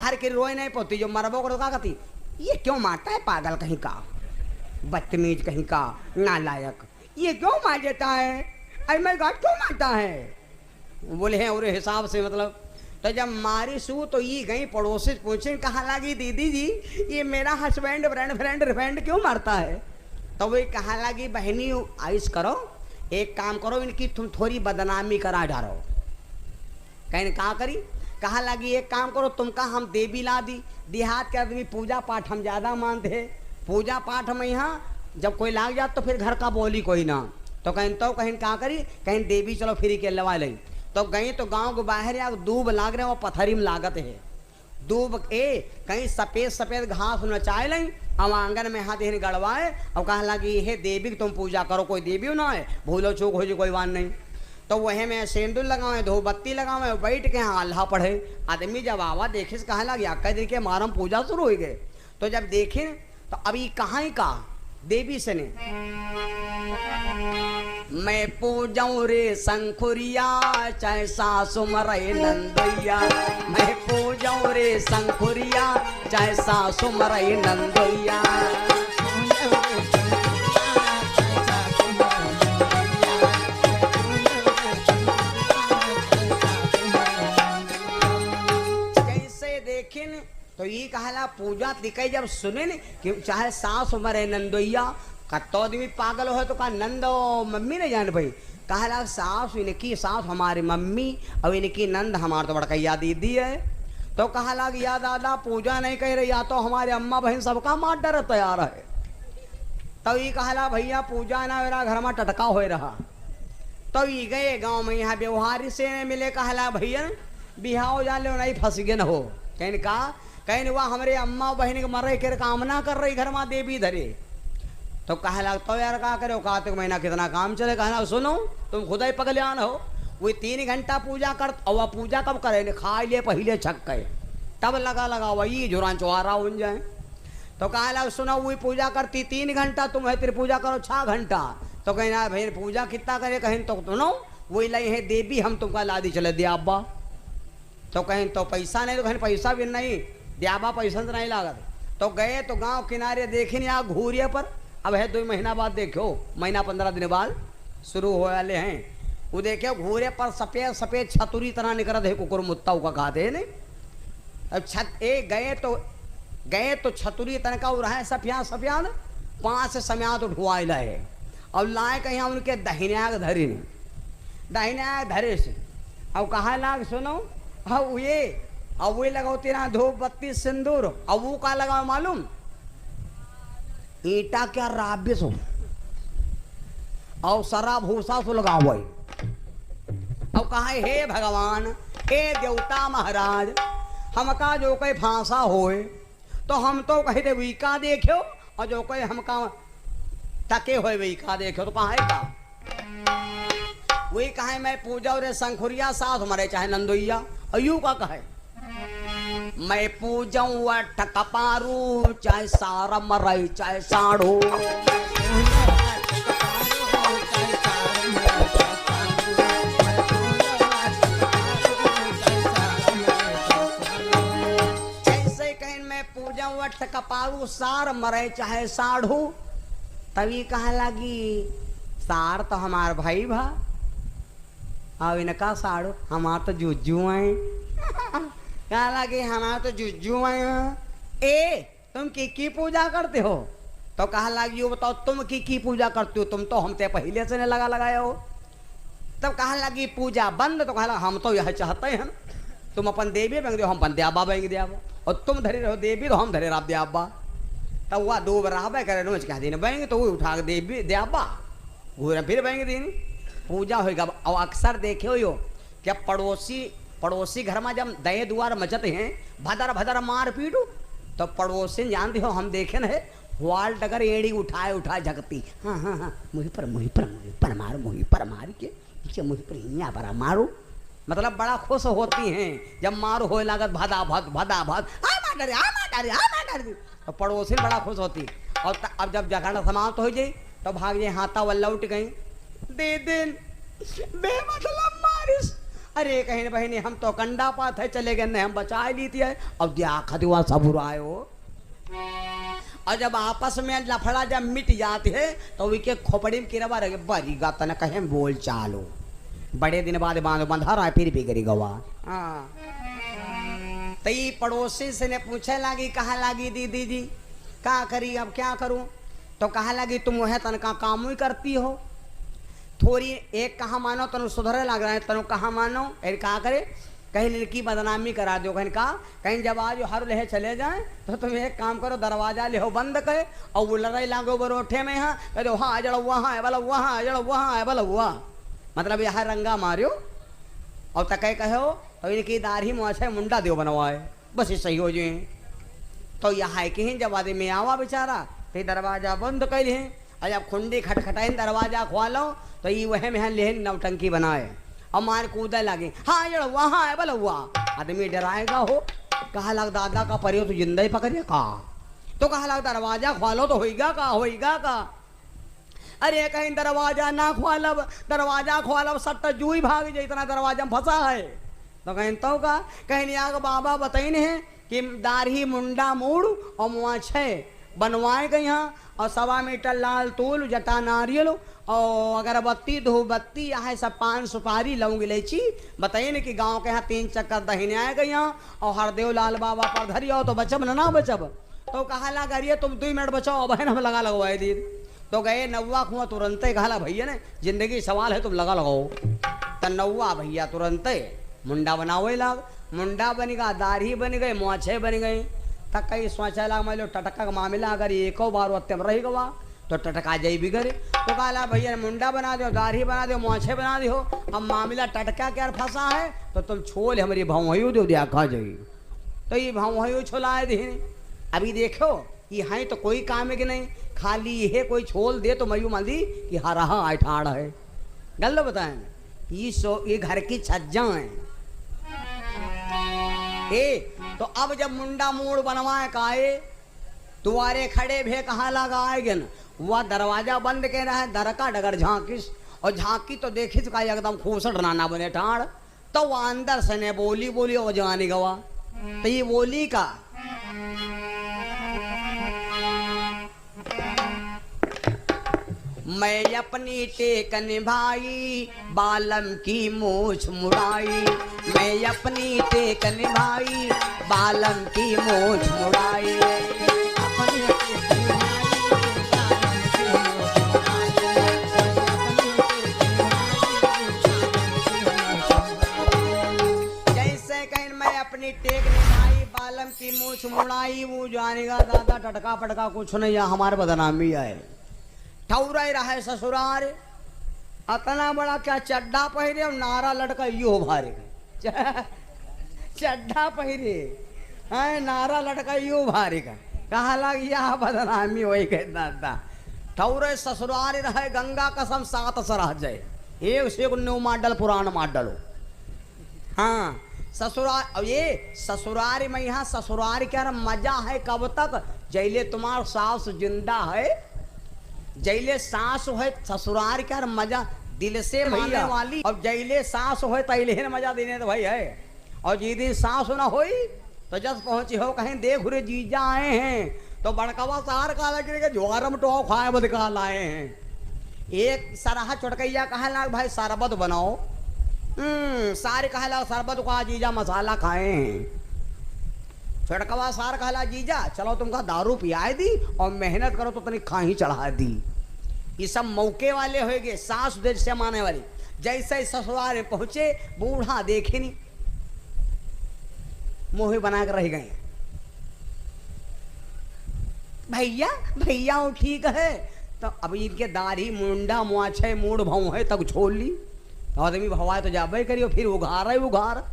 हर के रोए नहीं पोती जो मरबो को का कहती ये क्यों मारता है पागल कहीं का, बदतमीज कहीं का, नालायक, ये क्यों मार देता है, अरे मैं गाट क्यों मारता है। बोले हैं और हिसाब से मतलब। तो जब मारी सू तो ये गई पड़ोसी पूछे कहाँ लगी दीदी जी ये मेरा हस्बैंड फ्रेंड क्यों मारता है। तो वही कहाँ लगी बहनी आइस करो एक काम करो इनकी तुम थोड़ी बदनामी करा डालो। कहीं कहा करी कहा लगी एक काम करो तुम का हम देवी ला दी, देहात के आदमी पूजा पाठ हम ज़्यादा मानते हैं, पूजा पाठ में यहाँ जब कोई लाग जात तो फिर घर का बोली कोई ना। तो कहीं कहा करी कहीं देवी चलो फिर के लवा लें। तो गई तो गांव के बाहर या दूब लाग रहे वो पथरी में लागत है दूब कहीं सफ़ेद सफ़ेद घास नचाए लें अब आंगन में हाथ हिन गड़वाए और कहा लगी हे देवी की तुम पूजा करो, कोई देवी ना है भूलो चूक हो जाए कोई बात नहीं। तो वह में सिंदूर लगावे धूपबत्ती लगावे बैठ के यहाँ अल्लाह पढ़े। आदमी जब आवा देखे कहा लगी आका दिन के मारम पूजा शुरू हो गए। तो जब देखे तो अभी कहाँ ही का देवी से ने मैं पूजाऊं रे शंखुरिया चाहे सासु मरे नंदोइया, मैं पूजाऊं रे शंखुरिया चाहे सासु मरे नंदोइया। कैसे देखें तो ये कहला पूजा दिखाई जब सुने न कि चाहे सासु मरे नंदोइया कत्तो आदमी पागल हो तो कहा नंद मम्मी नहीं जान भाई कहला सास इनकी सास हमारी मम्मी और इनकी नंद हमारे तो बड़कैया दीदी है। तो कहला कि या दादा पूजा नहीं कह रही या तो हमारे अम्मा बहन सबका मार डर तैयार है। तो ये कहला भैया पूजा ना मेरा घर में टटका हो रहा। तो ये गए गाँव में यहाँ व्यवहारी से मिले कहला भैया बिहाव जा लो नहीं फंस गए न हो। कहने कहा कहने वह हमारे अम्मा बहन के मरे के कामना कर रही घर में देवी धरे। तो कहा लगता तो यार क्या करे कार्तिक महीना कितना काम चले। कहना सुनो तुम खुद ही पगलियान हो वही 3 घंटा पूजा कर और वह पूजा कब करे खा लिए पहले छक गए तब लगा वही जुरान चुहारा उन जाए। तो कहा लग सुनो वही पूजा करती 3 घंटा तुम है तेरी पूजा करो 6 घंटा। तो कहना भाई पूजा कितना करे कहीं तो सुनो वही लाई है देवी हम तुमका लादी चले दियाबा। तो कहीं तो पैसा नहीं तो कहीं पैसा भी नहीं दियाबा पैसा तो नहीं लागत। तो गए तो गाँव किनारे देखे नहीं घूरिए पर अब है 2 महीना बाद देखो महीना 15 दिन बाद शुरू हो वाले हैं। वो देखो घूरे पर सफ़ेद सफ़ेद छतुरी तरह निकलत है कुकुर मुत्ता का खाते है नहीं। अब गए तो छतुरी तरह का रहा है सफियान 5 से समयात उठवाए लाए और लाए कहीं उनके दहिनाग धरी ने दहिनाग धरे से अब कहा लाग सुनो अब ये अब वही लगाओ तेरा धूप बत्ती सिंदूर अब वो का लगाओ मालूम ईटा क्या राब्य सो और सरा भूसा सो लगा हुआ अब कहा हे भगवान हे देवता महाराज हमका जो कोई फांसा होए तो हम तो कहते वीका देखो और जो कोई हमका तके हुए वीका देखो। तो कहा है का वही कहा मैं पूजा और शंखुरिया साथ मरे चाहे नंदोइया अयू का कहे मैं पूजाऊं ठकपारू चाहे सारा मरई चाहे साढ़ो। जैसे कहीं मैं पूजाऊं ठकपारू सार मरई चाहे साढ़ो तभी कहा लगी सार तो हमार भाई भा अब इनका साढ़ो हमार तो जुज्जू है क्या लगे हमारा तो जुज्जू आए ए तुम की पूजा करते हो। तो कहा लगी वो बताओ तुम की पूजा करते हो तुम तो हमसे पहले से नहीं लगाया हो। तब कहा लगी पूजा बंद। तो कहा हम तो यह चाहते हैं तुम अपन देवी बेंग दो हम अपन दयाबा बेंग दियाबा और तुम धरे रहो देवी तो हम धरे रहा दयाबा। तब वह 2 बराबर करे रोज कह देने बेंग तो वो उठा देवी दयाबा घूरे फिर बेंग देनी पूजा होगा। और अक्सर देखे हो क्या पड़ोसी घर में जब दये दुआर मचते हैं भदर मार पीटू तो पड़ोसी जानते हो हम देखे न है वाल डगर एड़ी उठाए झकती हाँ मुझे पर मार के पीछे मुझे पर यहाँ पर मारो मतलब बड़ा खुश होती हैं जब मारो हो लागत भदा भद तो पड़ोसी बड़ा खुश होती। और अब जब झगड़ा समाप्त हो जाए तो भाग जाए हाथा वल्ला उठ गई दे दिन बे मतलब मारिस अरे कहीं बहनी हम तो कंडा पात है चले गए, हम बचा ली थी है। अब दिया खदुआ सबुर आयो, और जब आपस में लफड़ा जब मिट जाती है तो विके खोपड़ी में किरवा रहे बरी गा तन कहे बोल चालो। बड़े दिन बाद बांध बंधा रहा फिर भी करी गवा। हाँ तई पड़ोसी से ने पूछे लागी, कहा लागी दीदी जी क्या करी अब क्या करूं? तो कहा लगी तुम वह तन का काम ही करती हो, थोड़ी एक कहा मानो तनु सुधरे लग रहा है, तनु कहा मानो एर कहा करे कहीं लड़की बदनामी करा दो। कहीं कहा कहीं जब आज हर लहे चले जाए तो तुम एक काम करो, दरवाजा ले हो बंद करे और वो लड़ाई लागो बरोठे में हाँ कह दो हाँ जड़ वहाँ बल वहाँ जड़ वहाँ बल हुआ, मतलब यह रंगा मारियो और तक कहो तो इनकी दाढ़ी मुँह मुंडा दो बनवाए बस ये सही हो जाए। तो यहाँ के ही जब आदमी आवा बेचारा तो दरवाजा बंद कर हैं, और जब खुंडी खटखटाई दरवाजा खोलो तो ये वह में ले नौटंकी बनाए और मार कूदे लगे हाँ जड़ वहाँ है बल हुआ। आदमी डराएगा हो, कहा लग दादा का परियो तो जिंदा ही पकड़िए का, तो कहा लग दरवाजा खोलो तो होइगा का होइगा का। अरे कहीं दरवाजा ना खोलब, दरवाजा खोलब सट्टा जूई भाग जाए, इतना दरवाजा में फंसा है। तो कहीं तो का कहीं आग बाबा बताइन है कि दाढ़ी मुंडा मूड़ और मुआ छे बनवाए गए यहाँ, और 1.25 मीटर लाल तूल जटा नारियल और अगरबत्ती धूपबत्ती यहाँ सब पान सुपारी लौंग इलायची बताइए न कि गांव के यहाँ 3 चक्कर दहीने आए गए यहाँ, और हरदेव लाल बाबा पर धरी हो तो बचब ना बचब। तो कहा ला करिए तुम 2 मिनट बचाओ बहन हम लगा लगवाए दी। तो गए नौवा कुआं तुरंत कहा भैया ने जिंदगी सवाल है तुम लगा लगाओ। तो नौवा भैया तुरंत मुंडा बनाओ लाग, मुंडा बन गया, दाढ़ी बन गए, मोछे बन गए। तक कहीं सोचा लाग मान लो टटका का मामला अगर एको बार अत्यम रही गवा तो टटका जाई भी करे। तो कहा भैया मुंडा बना दो, दाढ़ी बना दो, मोछे बना दो, अब मामला टटका क्या फंसा है तो तुम छोल हमारी भौं दो दिया खा जाई। तो ये भौं छोलाए दी। अभी देखो ये है तो कोई काम है कि नहीं, खाली ये कोई छोल दे तो मयू मंदी कि हरा आय ठाड़ है। गल बताए ये घर की छज्जा है। तो अब जब मुंडा मूड बनवाए काए तुम्हारे खड़े भे कहाँ लगाएगे न, वह दरवाजा बंद कह रहा है, दरका डगर झांकिस और झांकी तो देखिस का एकदम खूबसूरत नाना बने ठाड़। तो वह अंदर से ने बोली बोली और जवानी गवा। तो ये बोली का मैं अपनी टेक निभाई बालम की मूछ मुड़ाई, मैं अपनी टेक निभाई बालम की मूछ मुड़ाई। जैसे कहीं मैं अपनी टेक निभाई बालम की मूछ मुड़ाई, वो जानेगा दादा टटका पटका कुछ नहीं, हमारे बदनामी आए ठौरा रहा है ससुरार। अतना बड़ा क्या चड्डा पहरे और नारा लड़का यो भारे चड्डा पहरे है, नारा लड़का यो भारे का कहा लग यह बदनामी वही कह दादा। ठौरे ससुरार रहे गंगा कसम 7 सरह जाए, एक से 9 मॉडल पुराना मॉडल हो। हाँ ससुरार, ये ससुरार में यहाँ ससुरार क्या मजा है कब तक जैले तुम्हारा सास जिंदा है, जैले सास है ससुरार क्या मजा दिल से मानने वाली, और जैले सास हो तैले मजा देने तो भाई है। और जिदी सास ना होई तो जस पहुंची हो कहीं देख रे जीजा आए हैं तो बड़कवा सार का लगे ज्वारम टो खाए बद का लाए हैं। एक सरहा चुटकैया कहा लाग भाई शरबत बनाओ, सारे कहा लाग शरबत का जीजा मसाला खाए हैं। छड़कवा सार कहला जीजा चलो तुमका दारू पियाए दी और मेहनत करो तो तनी खाही चढ़ा दी। ये सब मौके वाले होएगे, सास देश से माने वाले। जैसे ससुराल पहुंचे बूढ़ा देखे नहीं, मोहे बना कर रह गए। भैया भैया वो ठीक है, तो अभी इनके दाढ़ी मुंडा मुआछे मूड भाव है तब छोड़ ली। तो आदमी भवाए तो जाबे करियो, फिर उघार है उघार।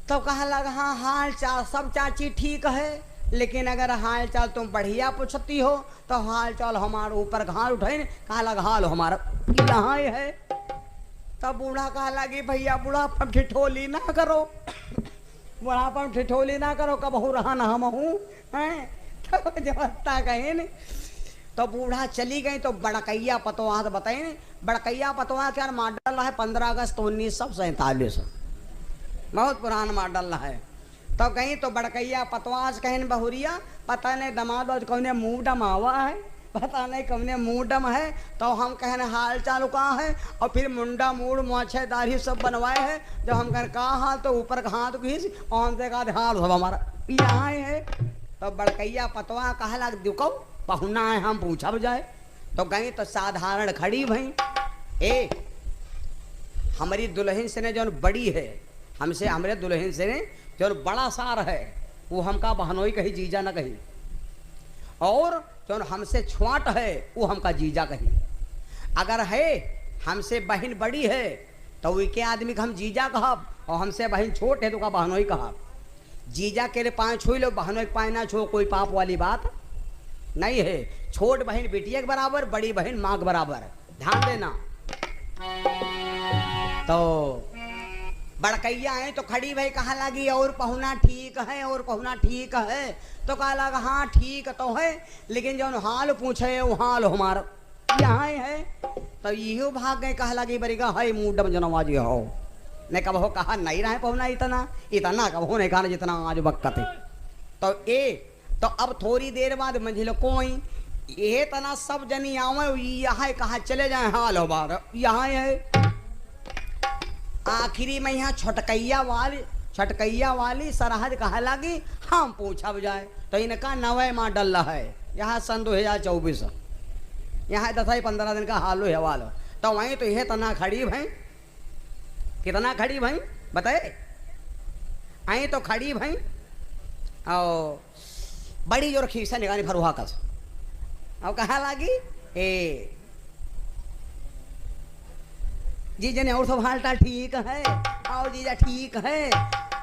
तो कहा लगा हाँ हाल चाल सब चाची ठीक है, लेकिन अगर हाल चाल तुम बढ़िया पूछती हो तो हाल चाल हमारे ऊपर घाल उठाए। कहा लगा हाल हमारा यहाँ है। तब बूढ़ा कहा लगी भैया बुढ़ापन ठिठोली ना करो, बुढ़ापन ठिठोली ना करो, कब हो रहा ना हम हूँ। तो जबता कहे न तो बूढ़ा चली गई तो बड़कैया पतवाह तो बताई नहीं, बड़कैया पतवाह क्या मॉडल है 15 अगस्त 1947, बहुत पुराना मॉडल है। तो गई तो बड़कैया पतवाह कहन बहुरिया पता नहीं दमाद कौन मुँह डमावा है, पता नहीं कौने मुँह डम है। तो हम कहने हाल चाल कहाँ है, और फिर मुंडा मूड मोछे दाढ़ी सब बनवाए हैं। जब हम कहने कहाँ हाल तो ऊपर का हाथ घीस और हमसे कहा हाल सब हमारा यहाँ है। तो बड़कैया पतवा कहा लग दुको पहुना है, हम पूछा जाए। तो गई तो साधारण खड़ी भई, ए हमारी दुल्हन से ने जो बड़ी है हमसे, हमारे दुल्हन से ने जो बड़ा सार है वो हमका बहनोई कही जीजा न कही, और जो हमसे छुआट है वो हमका जीजा कही। अगर है हमसे बहन बड़ी है तो वो के आदमी का हम जीजा कहब, और हमसे बहन छोट है तो का बहनोई कहब। जीजा के लिए पाँव छू लो, बहनों के पाँव ना छो, कोई पाप वाली बात नहीं है। छोट बहन बेटिया के बराबर, बड़ी बहन माँ के बराबर, ध्यान देना। तो बड़कैया है तो खड़ी भाई कहा लगी और पहुना ठीक है, और पहुना ठीक है। तो कहा लगा हाँ ठीक तो है, लेकिन जो हाल पूछे वो हाल हमारा यहाँ है। तो यो भाग गए, कहा लगी बरीगा है मुडम जनवाजी हो, ने कब हो कहा नहीं रहे पहुना इतना इतना कब हो नहीं कहा जितना आज वक्त है। तो तो अब थोड़ी देर बाद मंझिल कोई ये तना सब जनी आवे यहाँ कहा चले जाए हाल हो बार यहाँ है। आखिरी में यहाँ छटकैया वाली सरहद कहा लगी हम पूछा जाए। तो इनका नवे मॉडल है, यहाँ सन 2024, यहाँ 10-15 दिन का हाल हो हवाल। तो वहीं तो यह तना खड़ी भाई, कितना खड़ी भाई बताए, आई तो खड़ी भाई और बड़ी जोर खीसा निकाली फरुहा कस, और कहा लगी ए जीजा ने और सब हाल चाल ठीक है, और जीजा ठीक है।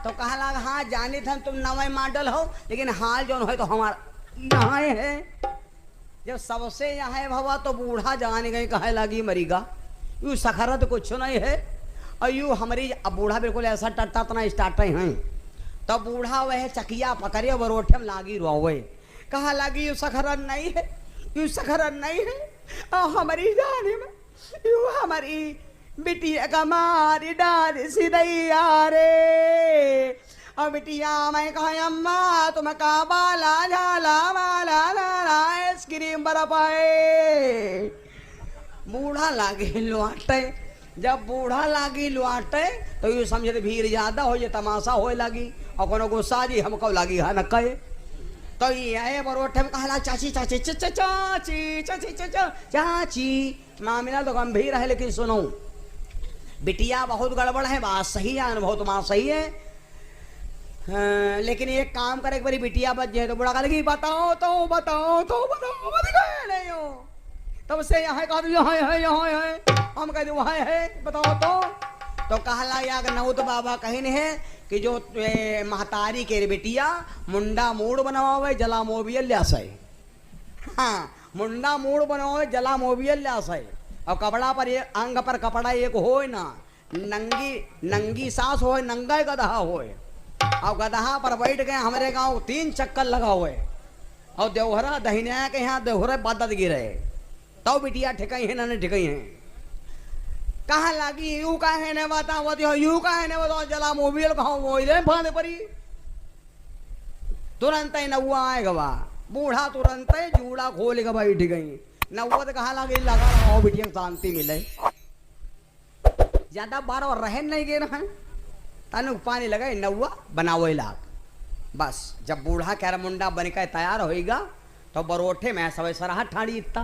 तो कहा लगा हाँ जाने थे तुम नवे मॉडल हो, लेकिन हाल जो है तो हमारा यहाँ है। जब सबसे यहाँ है भवा तो बूढ़ा जाने गई कहे लगी मरीगा यू सखरत कुछ नहीं है, और यू हमारी अब बूढ़ा बिल्कुल ऐसा टट्टा तना स्टार्ट हैं। तो बूढ़ा वह चकिया पकड़े बरोठे में लागी रोवे, कहा लगी यू सखरत नहीं है, यू सखरत नहीं है, और हमारी जाने में यू हमारी बिटिया का मारी डाल सीधैया रे। और बिटिया मैं कहा अम्मा तुम का बाला झाला वाला आइसक्रीम बर्फाए। बूढ़ा लागे लुआटे, जब बूढ़ा लागी लुआटे तो यू समझे भीड़ ज्यादा हो जे तमाशा होए लगी, और कोनो गुस्सा जी हमको लगी है न कहे। तो ये बरोठे में कहा चाची चाची चाची चाची चाची चाची मामला तो गंभीर है, लेकिन सुनो बिटिया बहुत गड़बड़ है, बात सही है, अनुभव तुम्हारा सही है। लेकिन एक काम करे एक बारी बिटिया बच जाए तो बुढ़ा कहा बताओ तो बताओ तो बताओ नहीं हो। तब से यहाँ कहा यहाँ है यहाँ है, हम कहते वहाँ है बताओ तो कहला याग नौत बाबा कहने है कि जो महतारी के बिटिया मुंडा मूड बनवावे जला मोबियल ल्यासै। हाँ मुंडा मूड बनवावे जला मोबियल ल्यासै, और कपड़ा पर अंग पर कपड़ा एक होए ना, नंगी सास होए, नंगा गधा होए, और गधा पर बैठ गए हमारे गांव 3 चक्कर लगा हुए, और देवहरा दहिना के यहाँ देवहरा बदत गिरे। तो बिटिया ठिकाई है ना ठिकाई है, कहा लगी यू कहे ने बताओ यू कहे ने बताओ जला मोबियल कहा वो फांदे परी। तुरंत ही नौआ आएगा बा, बूढ़ा तुरंत ही जूड़ा खोल के बैठ गई। नौआ तो कहा लगी लगा रहा बिटिया शांति मिले, ज्यादा बार और रह नहीं गए ना तनु पानी लगाए नौआ बनाओ लाग। बस जब बूढ़ा कैरा मुंडा बन के तैयार होएगा तो बरोठे में सब सराह ठाड़ी इतना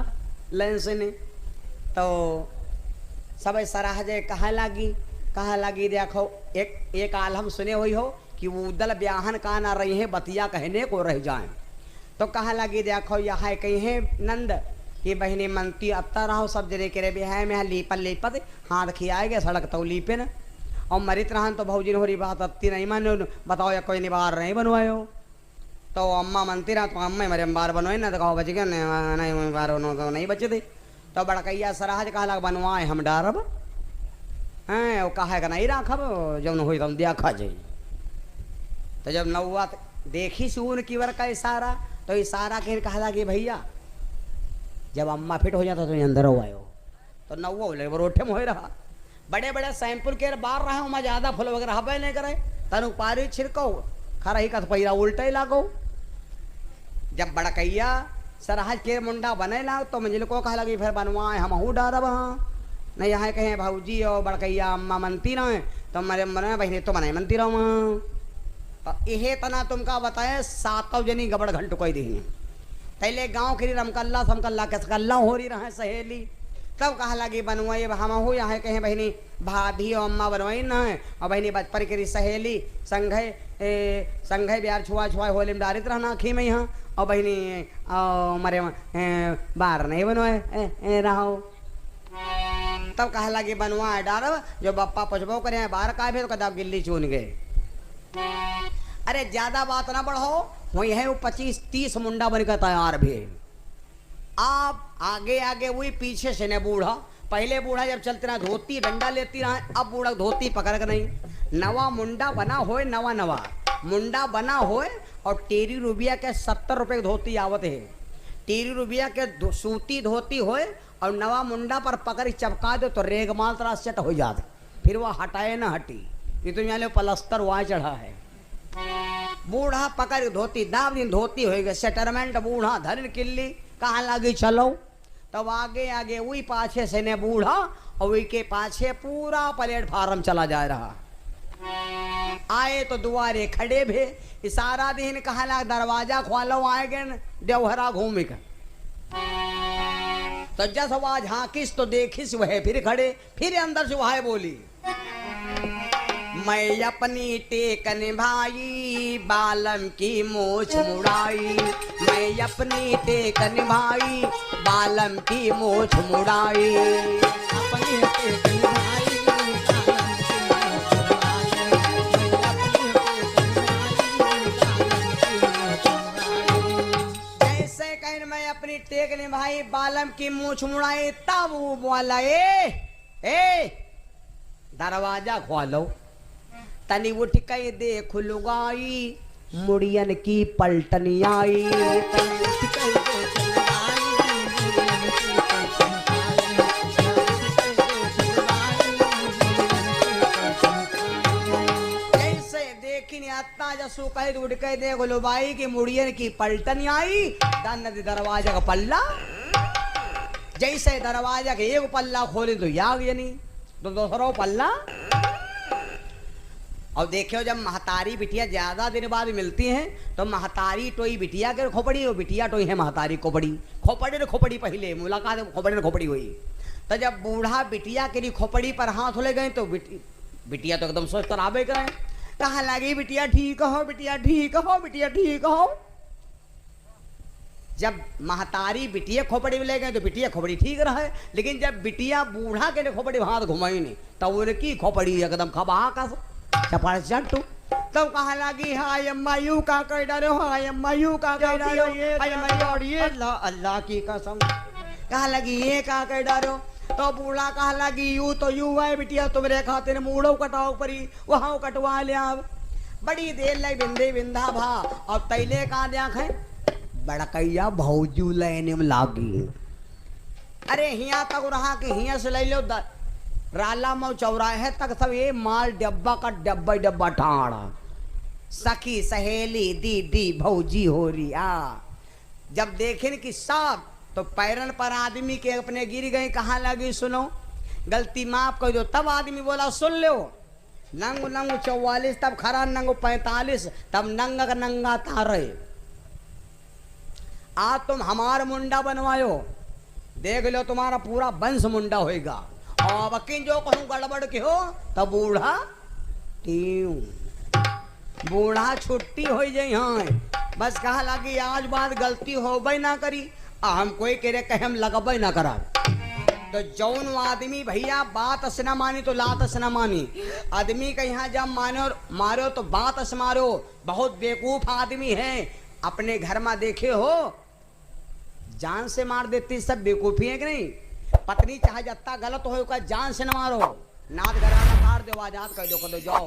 लेंस ने। तो सब सराह जे कहा लगी देखो एक आलम सुने हुई हो कि वो उदल ब्याहन का ना रही है बतिया कहने को रह जाए। तो कहा लगी देखो यहाँ कहीं है नंद कि बहने मनती अत्ता रहो सब जरे के ब्याह में लीपत हाथ खियाएगे सड़क तो लीपे न, और मरित रहन तो भाजी हो रही बात अत्ती नहीं मानो बताओ या कोई निबार नहीं बनवाए हो। तो अम्मा मनती रहा तो अम्मा मेरे बार बनवाए ना, तो कहो बच गया नहीं बार तो नहीं बचे थे। तो बड़कैया सराहज कहा लग बनवाए हम डारब हैं, वो कहा नहीं राखब जब हुई तुम देखा जाए। तो जब नौवा देखी सून की वर का इशारा, तो इशारा के कहा कि भैया जब अम्मा फिट हो जाता तो अंदर हो आयो तो नौवा बोले रोठे में हो रहा बड़े बड़े सैंपल के बार रहा हूँ मैं ज्यादा फूल वगैरह हबे नहीं करे तनु पारी छिड़को खरा ही का पैरा उल्टा ही लागो जब बड़कैया सरहज के मुंडा बने ला तो मंजिल को कहा लगी फिर बनवाए हम हूँ डारब हाँ नहीं यहाँ कहें भाऊजी और बड़कैया अम्मा मनती ना तो मेरे मन बहने तो मनाए मनती रहो तो यहे तना तुमका बताए 7 जनी गबड़ घंट कोई दी पहले गाँव खरी रमकल्ला समकल्ला कसकल्ला हो रही रहे सहेली तब कहा लगी बनवाई हम हो यहाँ कहें बहनी भाभी और अम्मा बनवाई ना है और बहनी बचपन की रही संघे ब्यार छुआ छुआ होली में डारित रहना खी में यहाँ और बहनी मरे बाहर नहीं बनवाए रहो तब कहा लगी बनवाए डारब जो बप्पा पचबो करे बाहर का भी तो कदाब गिल्ली चुन गए अरे ज्यादा बात ना बढ़ो वही है वो 25-30 मुंडा बनकर तैयार भी आप आगे आगे वही पीछे से ने बूढ़ा पहले बूढ़ा जब चलते रहा धोती डंडा लेती रहा अब बूढ़ा धोती पकड़ कर नहीं नवा मुंडा बना होए नवा मुंडा बना होए और 13 रुपया के 70 रुपए धोती आवत है 13 रुपया के सूती धोती होए और नवा मुंडा पर पकड़ चपका दो तो रेगमाल तरह सेट हो जाते फिर वह हटाए ना हटी ये तो यहाँ प्लस्तर वहाँ चढ़ा है बूढ़ा पकड़ धोती दाब दिन धोती हो गए सेटलमेंट बूढ़ा धरन किल्ली कहाँ लगी चलो तब आगे आगे वही पाछे से ने बूढ़ा और वही के पाछे पूरा प्लेटफार्म चला जा रहा आए तो दुआरे खड़े भे इशारा दिन कहा ला दरवाजा खोलो आएगे देवहरा घूम कर तो जस आवाज हाँकिस तो देखिस वह फिर खड़े फिर अंदर से वह बोली मैं अपनी टेक निभाई बालम की मोछ मुड़ाई मैं अपनी टेक निभाई बालम की मोछ मुड़ाई अपनी टेक निभाई जैसे कहीं मैं अपनी टेक निभाई बालम की मोछ मुड़ाई तब वो बोला ए दरवाजा खोलो तनी उठ के देख लुगाई मुड़ियन की पलटनी आई जैसे देखी अत्ता जसू कहे उठ के देख लुबाई की मुड़ियन की पलटनी आई दरवाजा का पल्ला जैसे दरवाजा के एक पल्ला खोले तो याग यानी तो दूसरा पल्ला और देखियो जब महतारी बिटिया ज्यादा दिन बाद मिलती हैं तो महतारी टोई बिटिया के खोपड़ी और बिटिया टोई है महतारी खोपड़ी खोपड़ी खोपड़ी पहले मुलाकात खोपड़ी खोपड़ी हुई तो जब बूढ़ा बिटिया के लिए खोपड़ी पर हाथ ले गए तो बिटिया तो एकदम सोच कर आबे करें कहा लगी बिटिया ठीक हो बिटिया ठीक हो बिटिया ठीक हो जब महतारी बिटिया खोपड़ी में ले गए तो बिटिया खोपड़ी ठीक रहा है लेकिन जब बिटिया बूढ़ा के लिए खोपड़ी हाथ घुमाई नहीं तब उनकी खोपड़ी एकदम खबा का चपाड़ चट्टू तब कहा लगी हाय अम्मा यू का कर डालो हाय अम्मा यू का कर डालो हाय अम्मा और ये अल्लाह अल्लाह की कसम कहा लगी ये का कर डालो तो बूढ़ा कहा लगी यू तो यू है बिटिया तुम्हारे खातिर मूड़ो कटाओ परी वहां कटवा लिया बड़ी देर लग बिंदे बिंदा भा और तैले कहा देख बड़कैया भौजू लेने में लागी अरे हिया तक रहा कि हिया से ले लो राला मऊ चौराहे तक सब ये माल डब्बा का डब्बा डब्बा ठाड़ा सखी सहेली दीदी भौजी हो रही जब देखें कि साहब तो पैरन पर आदमी के अपने गिर गए कहाँ लगी सुनो गलती माफ कर दो तब आदमी बोला सुन लो नंग नंग 44 तब खरा नंग 45 तब नंगा का नंगा तारे आज तुम हमारा मुंडा बनवायो देख लो तुम्हारा पूरा वंश मुंडा होएगा और वकील जो कहूँ गड़बड़ के हो तब बूढ़ा बूढ़ा छुट्टी हो जाए हाँ बस कहा लगी आज बात गलती हो भाई ना करी हम कोई कह कहे हम लगब ना करा तो जौन आदमी भैया बात से ना मानी तो लात से ना मानी आदमी का यहाँ जब मानो मारो तो बात से मारो बहुत बेवकूफ आदमी है अपने घर में देखे हो जान से मार देती सब बेवकूफी है कि नहीं पत्नी चाहे जत्ता गलत हो जान से न मारो नाथ घराना मार दो आजाद कर दो जाओ।